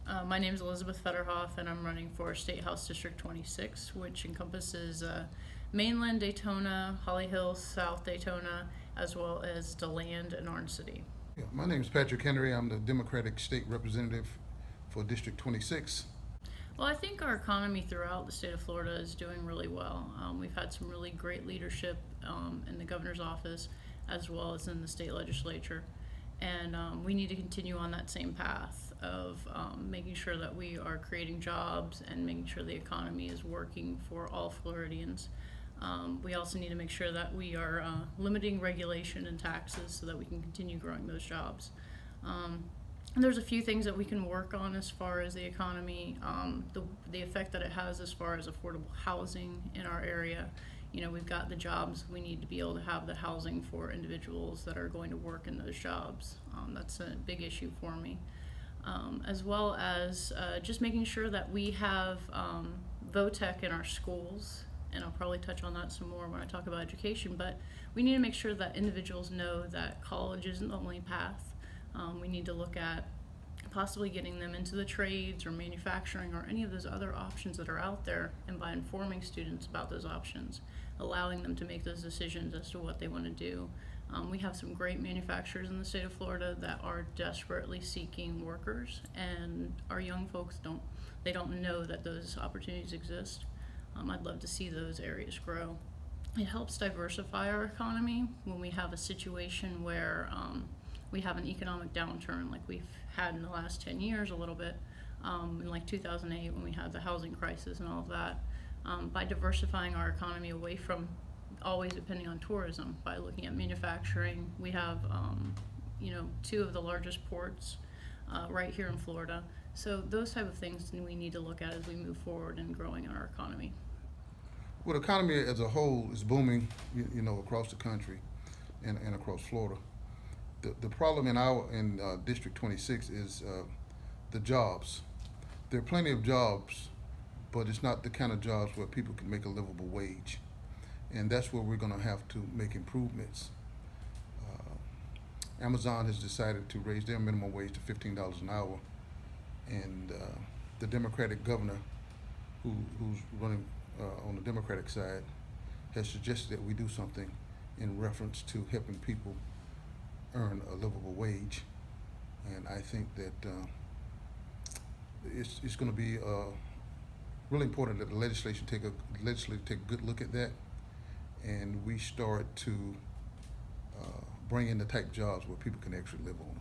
My name is Elizabeth Fetterhoff, and I'm running for State House District 26, which encompasses mainland Daytona, Holly Hills, South Daytona, as well as DeLand and Orange City. Yeah, my name is Patrick Henry. I'm the Democratic State Representative for District 26. Well, I think our economy throughout the state of Florida is doing really well. We've had some really great leadership in the governor's office as well as in the state legislature. And we need to continue on that same path of making sure that we are creating jobs and making sure the economy is working for all Floridians. We also need to make sure that we are limiting regulation and taxes so that we can continue growing those jobs. And there's a few things that we can work on as far as the economy, the effect that it has as far as affordable housing in our area. You know, we've got the jobs, we need to be able to have the housing for individuals that are going to work in those jobs. That's a big issue for me. As well as just making sure that we have VOTEC in our schools, and I'll probably touch on that some more when I talk about education, but we need to make sure that individuals know that college isn't the only path. We need to look at possibly getting them into the trades or manufacturing or any of those other options that are out there, and by informing students about those options, allowing them to make those decisions as to what they want to do. We have some great manufacturers in the state of Florida that are desperately seeking workers, and our young folks don't know that those opportunities exist. I'd love to see those areas grow. It helps diversify our economy when we have a situation where we have an economic downturn like we've had in the last 10 years a little bit, in like 2008 when we had the housing crisis and all of that. By diversifying our economy away from always depending on tourism, by looking at manufacturing, we have two of the largest ports right here in Florida. So those type of things we need to look at as we move forward in growing our economy. Well, the economy as a whole is booming, across the country and across Florida. The problem in District 26 is the jobs. There are plenty of jobs, but it's not the kind of jobs where people can make a livable wage. And that's where we're going to have to make improvements. Amazon has decided to raise their minimum wage to $15 an hour. And the Democratic governor, who's running on the Democratic side, has suggested that we do something in reference to helping people earn a livable wage. And I think that it's going to be really important that the legislature take a good look at that, and we start to bring in the type of jobs where people can actually live on.